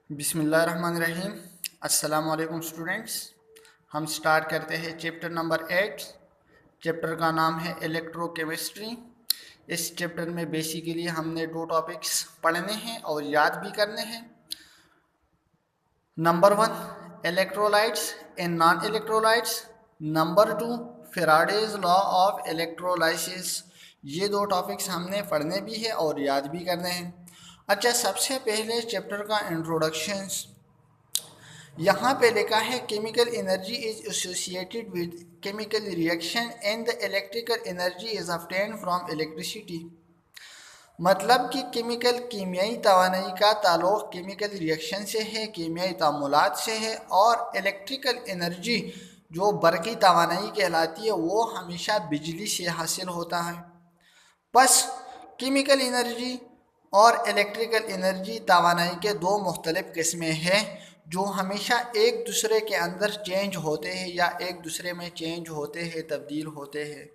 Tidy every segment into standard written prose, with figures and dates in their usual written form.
बिस्मिल्लाहिर्रहमानिर्रहीम। अस्सलाम वालेकुम स्टूडेंट्स। हम स्टार्ट करते हैं चैप्टर नंबर 8। चैप्टर का नाम है इलेक्ट्रोकेमिस्ट्री। इस चैप्टर में बेसिकली हमने दो टॉपिक्स पढ़ने हैं और याद भी करने हैं। Number 1 electrolytes and non electrolytes. Number 2 Faraday's law of electrolysis. ये दो टॉपिक्स हमने पढ़ने भी है और याद भी करने हैं। अच्छा, सबसे पहले चैप्टर का इंट्रोडक्शंस। यहाँ पे लिखा है chemical energy is associated with chemical reaction and the electrical energy is obtained from electricity. मतलब कि कीमियाई तवानाई का ताल्लुक़ केमिकल रिएक्शन से है, कीमियाई तामुलात से है, और इलेक्ट्रिकल एनर्जी जो बरक़ी तवानाई कहलाती है वो हमेशा बिजली से हासिल होता है। बस केमिकल एनर्जी और इलेक्ट्रिकल एनर्जी तवानाई के दो मुख्तलिफ किस्में हैं जो हमेशा एक दूसरे के अंदर चेंज होते हैं या एक दूसरे में चेंज होते हैं, तब्दील होते हैं।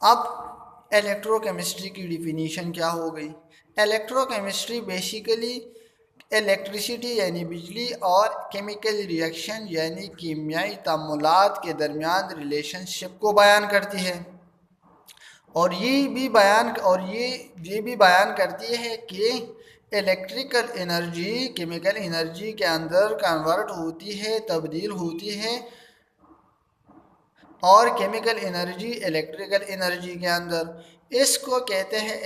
अब इलेक्ट्रोकेमिस्ट्री की डिफिनीशन क्या हो गई? इलेक्ट्रोकेमिस्ट्री बेसिकली इलेक्ट्रिसिटी यानी बिजली और केमिकल रिएक्शन यानी कीमियाई तामुलात के दरमियान रिलेशनशिप को बयान करती है। और ये भी बयान करती है कि इलेक्ट्रिकल एनर्जी केमिकल एनर्जी के अंदर कन्वर्ट होती है, तब्दील होती है, और केमिकल एनर्जी इलेक्ट्रिकल एनर्जी के अंदर। इसको कहते हैं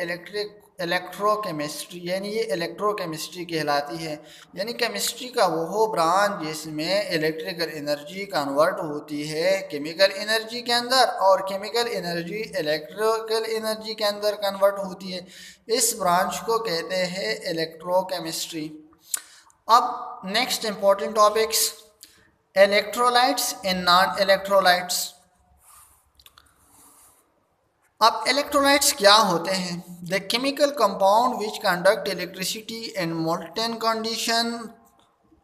इलेक्ट्रोकेमिस्ट्री, यानी ये इलेक्ट्रोकेमिस्ट्री कहलाती है। यानी केमिस्ट्री का वो ब्रांच जिसमें इलेक्ट्रिकल एनर्जी कन्वर्ट होती है केमिकल एनर्जी के अंदर और केमिकल एनर्जी इलेक्ट्रिकल एनर्जी के अंदर कन्वर्ट होती है। इस ब्रांच को कहते हैं इलेक्ट्रोकेमिस्ट्री। अब next important topics, electrolytes and non electrolytes. अब इलेक्ट्रोलाइट्स क्या होते हैं? The chemical compound which conduct electricity in molten condition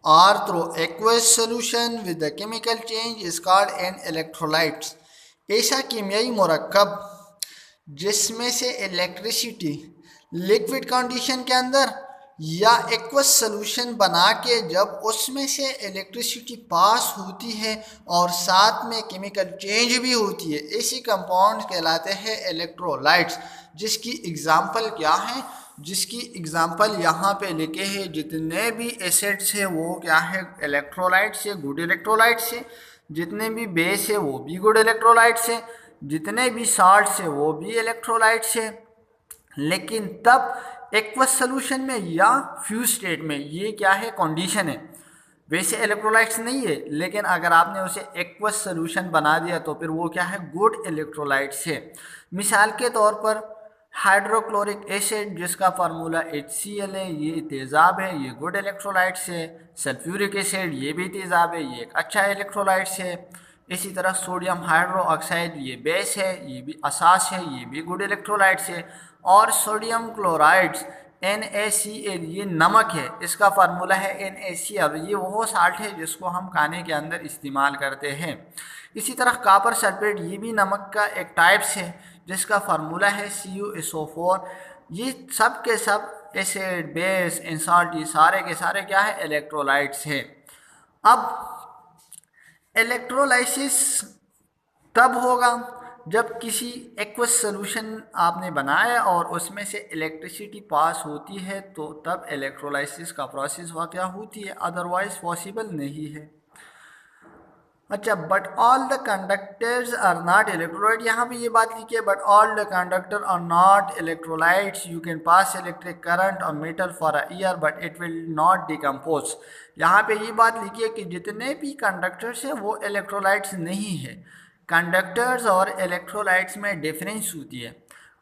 और through aqueous solution with the chemical change is called an electrolytes. ऐसा कीमियाई मुरक्कब जिसमें से इलेक्ट्रिसिटी लिक्विड कंडीशन के अंदर या एक्वस सोल्यूशन बना के जब उसमें से इलेक्ट्रिसिटी पास होती है और साथ में केमिकल चेंज भी होती है, ऐसी कंपाउंड कहलाते हैं इलेक्ट्रोलाइट्स। जिसकी एग्जांपल क्या है? जिसकी एग्जांपल यहाँ पे लिखे हैं। जितने भी एसिड्स है वो क्या है? इलेक्ट्रोलाइट्स है, गुड इलेक्ट्रोलाइट्स है। जितने भी बेस है वो भी गुड इलेक्ट्रोलाइट्स है। जितने भी साल्ट्स है वो भी इलेक्ट्रोलाइट्स है। लेकिन तब एक्वस सोल्यूशन में या फ्यूज स्टेट में ये क्या है? कंडीशन है। वैसे इलेक्ट्रोलाइट्स नहीं है, लेकिन अगर आपने उसे एक्वस सोल्यूशन बना दिया तो फिर वो क्या है? गुड इलेक्ट्रोलाइट्स है। मिसाल के तौर पर हाइड्रोक्लोरिक एसिड जिसका फार्मूला HCl है, ये तेज़ाब है, ये गुड इलेक्ट्रोलाइट्स है। सल्फ्यूरिक एसिड ये भी तेज़ाब है, ये एक अच्छा इलेक्ट्रोलाइट्स है। इसी तरह सोडियम हाइड्रोक्साइड ये बेस है, ये भी असास है, ये भी गुड इलेक्ट्रोलाइट्स है। और सोडियम क्लोराइड्स NaCl ये नमक है, इसका फार्मूला है NaCl। ये वो साल्ट है जिसको हम खाने के अंदर इस्तेमाल करते हैं। इसी तरह कॉपर सल्फेट ये भी नमक का एक टाइप्स है जिसका फार्मूला है CuSO4। ये सब के सब एसिड बेस इंसाल्ट ये सारे के सारे क्या है? इलेक्ट्रोलाइट्स है। अब इलेक्ट्रोलाइसिस तब होगा जब किसी एक्वस सोल्यूशन आपने बनाया और उसमें से इलेक्ट्रिसिटी पास होती है, तो तब इलेक्ट्रोलाइसिस का प्रोसेस वाक़या होती है, अदरवाइज पॉसिबल नहीं है। अच्छा, but all the conductors are not electrolyte. यहाँ पे ये बात लिखी है, but all the conductor are not electrolytes. You can pass electric current और metal for a year but it will not decompose. यहाँ पे ये बात लिखी है कि जितने भी कंडक्टर्स हैं वो इलेक्ट्रोलाइट्स नहीं है। कंडक्टर्स और इलेक्ट्रोलाइट्स में डिफरेंस होती है।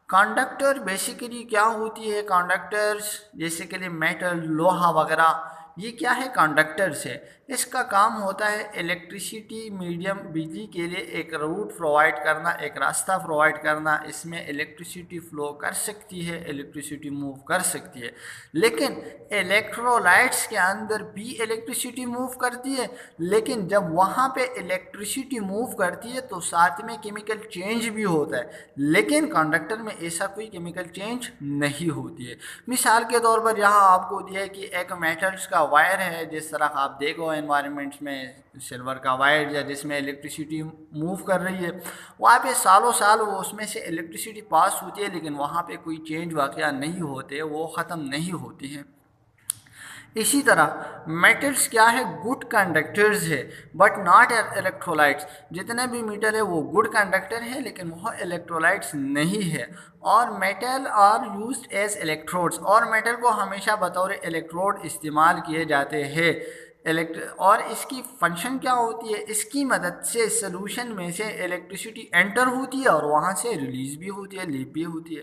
कंडक्टर बेसिकली क्या होती है? कंडक्टर्स जैसे कि मेटल, लोहा वगैरह ये क्या है? कंडक्टर्स है। इसका काम होता है इलेक्ट्रिसिटी मीडियम, बिजली के लिए एक रूट प्रोवाइड करना, एक रास्ता प्रोवाइड करना। इसमें इलेक्ट्रिसिटी फ्लो कर सकती है, इलेक्ट्रिसिटी मूव कर सकती है। लेकिन इलेक्ट्रोलाइट्स के अंदर भी इलेक्ट्रिसिटी मूव करती है, लेकिन जब वहाँ पे इलेक्ट्रिसिटी मूव करती है तो साथ में केमिकल चेंज भी होता है, लेकिन कंडक्टर में ऐसा कोई केमिकल चेंज नहीं होती है। मिसाल के तौर पर यहाँ आपको दिया है कि एक मेटल्स का वायर है, जिस तरह आप देखो एनवायरनमेंट्स में सिल्वर का वायर या जिसमें इलेक्ट्रिसिटी मूव कर रही है, वहाँ पे सालों साल वो उसमें से इलेक्ट्रिसिटी पास होती है, लेकिन वहाँ पे कोई चेंज वाक़या नहीं होते, वो ख़त्म नहीं होती है। इसी तरह मेटल्स क्या है, गुड कंडक्टर्स है बट नॉट इलेक्ट्रोलाइट्स। जितने भी मेटल है वो गुड कंडक्टर है, लेकिन वह इलेक्ट्रोलाइट्स नहीं है। और metal are used as electrodes, और मेटल को हमेशा बतौर इलेक्ट्रोड इस्तेमाल किए जाते हैं। और इसकी फंक्शन क्या होती है, इसकी मदद से सोल्यूशन में से इलेक्ट्रिसिटी एंटर होती है और वहाँ से रिलीज भी होती है, लीव भी होती है।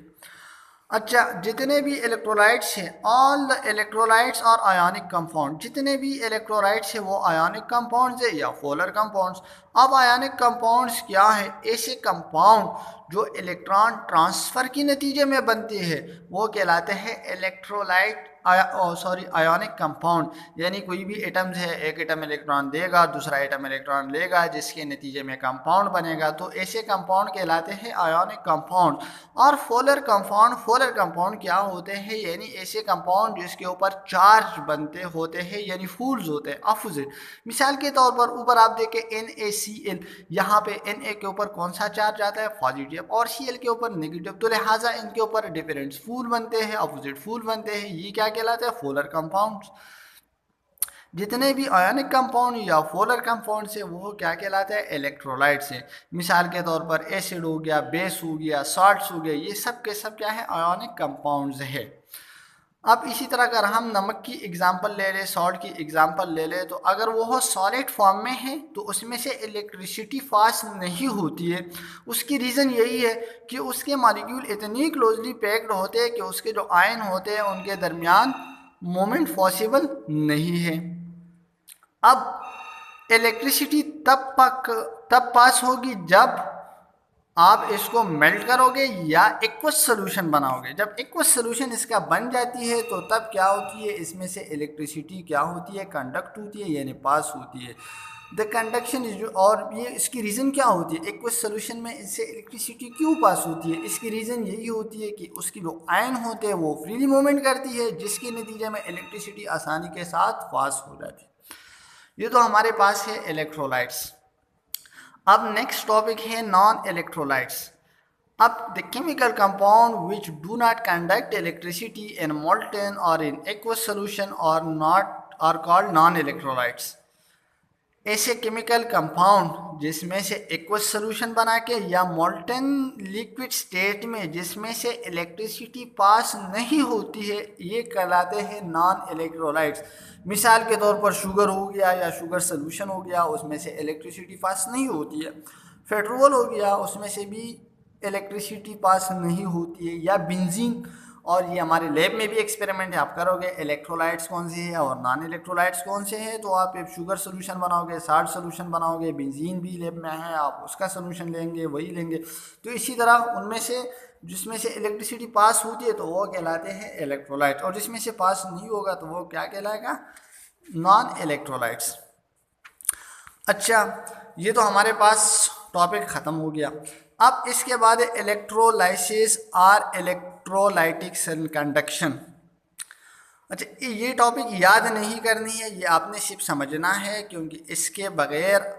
अच्छा, जितने भी इलेक्ट्रोलाइट्स हैं, ऑल द इलेक्ट्रोलाइट्स और आयोनिक कंपाउंड, जितने भी इलेक्ट्रोलाइट्स हैं वो आयोनिक कंपाउंड्स है या पोलर कंपाउंड्स। अब आयोनिक कंपाउंड्स क्या है, ऐसे कंपाउंड जो इलेक्ट्रॉन ट्रांसफ़र के नतीजे में बनते हैं वो कहलाते हैं इलेक्ट्रोलाइट आयोनिक कंपाउंड। यानी कोई भी एटम्स है, एक एटम इलेक्ट्रॉन देगा, दूसरा एटम इलेक्ट्रॉन लेगा, जिसके नतीजे में कंपाउंड बनेगा, तो ऐसे कंपाउंड कहलाते हैं आयोनिक कंपाउंड। और पोलर कंपाउंड क्या होते हैं, यानी ऐसे कंपाउंड जिसके ऊपर चार्ज बनते होते हैं, यानी फूल्स होते हैं, अपोजिट। मिसाल के तौर पर ऊपर आप देखें NaCl, यहाँ पे Na के ऊपर कौन सा चार्ज आता है, पॉजिटिव, और Cl के ऊपर नेगेटिव, तो लिहाजा इनके ऊपर डिफरेंट फूल बनते हैं, अपोजिट फूल बनते हैं। ये क्या कहलाते हैं, पोलर कंपाउंड्स। जितने भी आयोनिक कंपाउंड या पोलर कंपाउंड से वो क्या कहलाते हैं, इलेक्ट्रोलाइट से। मिसाल के तौर पर एसिड हो गया, बेस हो गया, सॉल्ट्स हो गए, ये सब के सब क्या है, आयोनिक कंपाउंड्स है। अब इसी तरह अगर हम नमक की एग्जांपल ले लें, सॉल्ट की एग्जांपल ले लें, तो अगर वो सॉलिड फॉर्म में है तो उसमें से इलेक्ट्रिसिटी पास नहीं होती है। उसकी रीज़न यही है कि उसके मॉलिक्यूल इतनी क्लोजली पैक्ड होते हैं कि उसके जो आयन होते हैं उनके दरमियान मोमेंट पॉसिबल नहीं है। अब इलेक्ट्रिसिटी तब पास होगी जब आप इसको मेल्ट करोगे या एक्वस सोल्यूशन बनाओगे। जब एक्वस सोल्यूशन इसका बन जाती है तो तब क्या होती है, इसमें से इलेक्ट्रिसिटी क्या होती है, कंडक्ट होती है, यानी पास होती है। द कंडक्शन इज, और ये इसकी रीज़न क्या होती है, एक्वस सोल्यूशन में इससे इलेक्ट्रिसिटी क्यों पास होती है, इसकी रीज़न यही होती है कि उसकी जो आयन होते हैं वो फ्रीली मूवमेंट करती है, जिसके नतीजे में इलेक्ट्रिसिटी आसानी के साथ पास हो जाती है। ये तो हमारे पास है इलेक्ट्रोलाइट्स। अब नेक्स्ट टॉपिक है नॉन इलेक्ट्रोलाइट्स। अब the chemical compound which do not conduct electricity in molten और इन एक्वस सोल्यूशन और कॉल्ड नॉन इलेक्ट्रोलाइट्स। ऐसे केमिकल कंपाउंड जिसमें से एक्वस सोल्यूशन बना के या मोल्टेन लिक्विड स्टेट में जिसमें से इलेक्ट्रिसिटी पास नहीं होती है, ये कहलाते हैं नॉन इलेक्ट्रोलाइट्स। मिसाल के तौर पर शुगर हो गया या शुगर सोल्यूशन हो गया, उसमें से इलेक्ट्रिसिटी पास नहीं होती है। पेट्रोल हो गया, उसमें से भी इलेक्ट्रिसिटी पास नहीं होती है। या बेंजीन, और ये हमारे लैब में भी एक्सपेरिमेंट है, आप करोगे इलेक्ट्रोलाइट्स कौन से हैं और नॉन इलेक्ट्रोलाइट्स कौन से हैं, तो आप एक शुगर सोल्यूशन बनाओगे, साल्ट सोल्यूशन बनाओगे, बेंजीन भी लैब में है, आप उसका सोल्यूशन लेंगे, वही लेंगे। तो इसी तरह उनमें से जिसमें से इलेक्ट्रिसिटी पास होती है तो वो कहलाते हैं इलेक्ट्रोलाइट, और जिसमें से पास नहीं होगा तो वो क्या कहलाएगा, नॉन इलेक्ट्रोलाइट्स। अच्छा, ये तो हमारे पास टॉपिक ख़त्म हो गया। अब इसके बाद इलेक्ट्रोलाइसिस और इलेक्ट्रोलाइटिक कंडक्शन। अच्छा, ये टॉपिक याद नहीं करनी है, ये आपने सिर्फ समझना है, क्योंकि इसके बगैर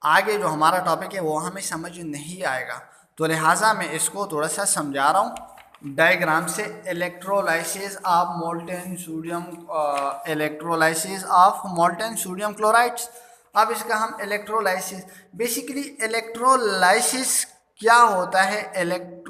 आगे जो हमारा टॉपिक है वो हमें समझ नहीं आएगा। तो लिहाजा मैं इसको थोड़ा सा समझा रहा हूँ डायग्राम से। Electrolysis of molten sodium, electrolysis of molten sodium chlorides. अब इसका हम इलेक्ट्रोलाइसिस, बेसिकली इलेक्ट्रोलाइसिस क्या होता है,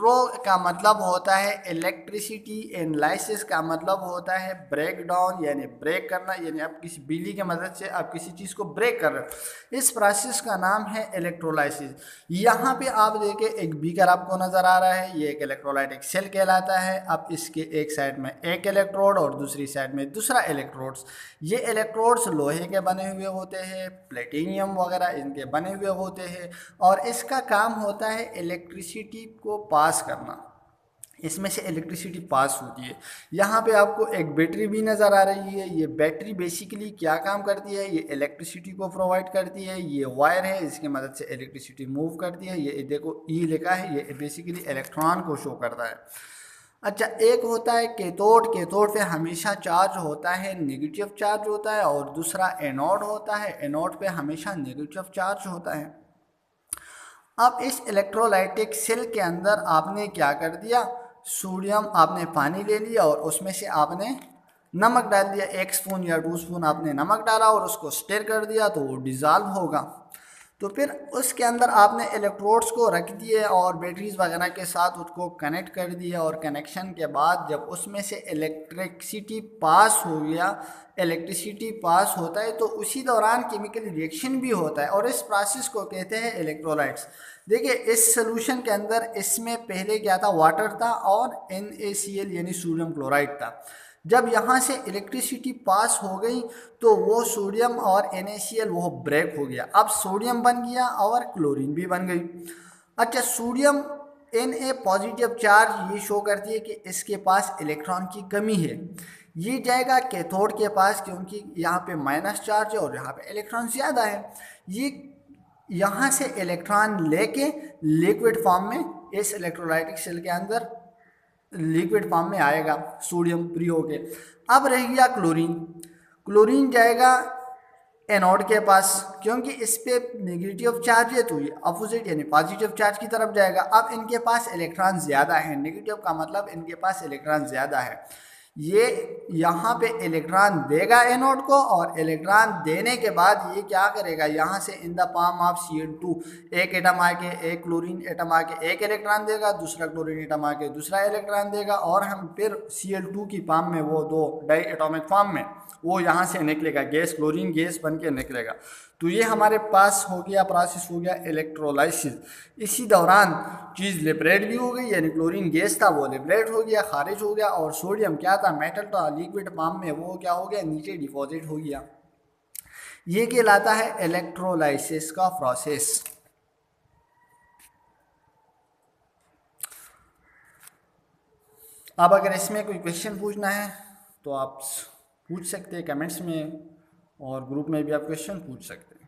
इलेक्ट्रो का मतलब होता है इलेक्ट्रिसिटी, एनालिसिस का मतलब होता है ब्रेक डाउन यानी ब्रेक करना, यानी आप किसी बिजली की मदद से आप किसी चीज़ को ब्रेक कर रहे हो। इस प्रोसेस का नाम है इलेक्ट्रोलाइसिस। यहाँ पे आप देखिए एक बीकर आपको नज़र आ रहा है, ये एक इलेक्ट्रोलाइटिक सेल कहलाता है। अब इसके एक साइड में एक इलेक्ट्रोड और दूसरी साइड में दूसरा इलेक्ट्रोड्स। ये इलेक्ट्रोड्स लोहे के बने हुए होते हैं, प्लेटिनियम वगैरह इनके बने हुए होते हैं, और इसका काम होता है इलेक्ट्रिसिटी को पास करना। इसमें से इलेक्ट्रिसिटी पास होती है। यहाँ पे आपको एक बैटरी भी नज़र आ रही है। ये बैटरी बेसिकली क्या काम करती है, ये इलेक्ट्रिसिटी को प्रोवाइड करती है। ये वायर है, इसकी मदद से इलेक्ट्रिसिटी मूव करती है। ये देखो ई लिखा है, ये बेसिकली इलेक्ट्रॉन को शो करता है। अच्छा, एक होता है कैथोड। कैथोड पे हमेशा चार्ज होता है, नेगेटिव चार्ज होता है, और दूसरा एनोड होता है। एनोड पे हमेशा नेगेटिव चार्ज होता है। अब इस इलेक्ट्रोलाइटिक सेल के अंदर आपने क्या कर दिया, सोडियम आपने पानी ले लिया और उसमें से आपने नमक डाल दिया। 1 स्पून या 2 स्पून आपने नमक डाला और उसको स्टर कर दिया तो वो डिज़ाल्व होगा। तो फिर उसके अंदर आपने इलेक्ट्रोड्स को रख दिए और बैटरीज वगैरह के साथ उसको कनेक्ट कर दिया, और कनेक्शन के बाद जब उसमें से इलेक्ट्रिसिटी पास हो गया, इलेक्ट्रिसिटी पास होता है तो उसी दौरान केमिकल रिएक्शन भी होता है, और इस प्रोसेस को कहते हैं इलेक्ट्रोलाइट्स। देखिए इस सोल्यूशन के अंदर इसमें पहले क्या था, वाटर था और NaCl यानी सोडियम क्लोराइड था। जब यहाँ से इलेक्ट्रिसिटी पास हो गई तो वो सोडियम और NaCl वो ब्रेक हो गया। अब सोडियम बन गया और क्लोरीन भी बन गई। अच्छा, सोडियम Na पॉजिटिव चार्ज ये शो करती है कि इसके पास इलेक्ट्रॉन की कमी है। ये जाएगा कैथोड के पास क्योंकि यहाँ पे माइनस चार्ज है और यहाँ पे इलेक्ट्रॉन ज़्यादा है। ये यहाँ से इलेक्ट्रॉन लेके लिक्विड फॉर्म में इस इलेक्ट्रोलाइटिक सेल के अंदर लिक्विड फॉर्म में आएगा सोडियम फ्री होके। अब रह गया क्लोरीन। क्लोरीन जाएगा एनोड के पास क्योंकि इस पे नेगेटिव चार्ज है तो ये अपोजिट यानी पॉजिटिव चार्ज की तरफ जाएगा। अब इनके पास इलेक्ट्रॉन ज़्यादा है, नेगेटिव का मतलब इनके पास इलेक्ट्रॉन ज़्यादा है। ये यहाँ पे इलेक्ट्रॉन देगा एनोड को, और इलेक्ट्रॉन देने के बाद ये क्या करेगा, यहाँ से in the palm of Cl2 एक एटम आके एक क्लोरीन एटम आके एक इलेक्ट्रॉन देगा, दूसरा क्लोरीन एटम आके दूसरा इलेक्ट्रॉन देगा, और हम फिर Cl2 की पाम में वो दो डाई एटॉमिक फॉर्म में वो यहाँ से निकलेगा, गैस क्लोरीन गैस बन के निकलेगा। तो ये हमारे पास हो गया, प्रोसेस हो गया इलेक्ट्रोलाइसिस। इसी दौरान चीज़ लिबरेट भी हो गई, यानी क्लोरीन गैस था वो लिबरेट हो गया, खारिज हो गया, और सोडियम क्या था, मेटल था, लिक्विड फॉर्म में वो क्या हो गया, नीचे डिपॉजिट हो गया। ये कहलाता है इलेक्ट्रोलाइसिस का प्रोसेस। अब अगर इसमें कोई क्वेश्चन पूछना है तो आप पूछ सकते हैं कमेंट्स में, और ग्रुप में भी आप क्वेश्चन पूछ सकते हैं।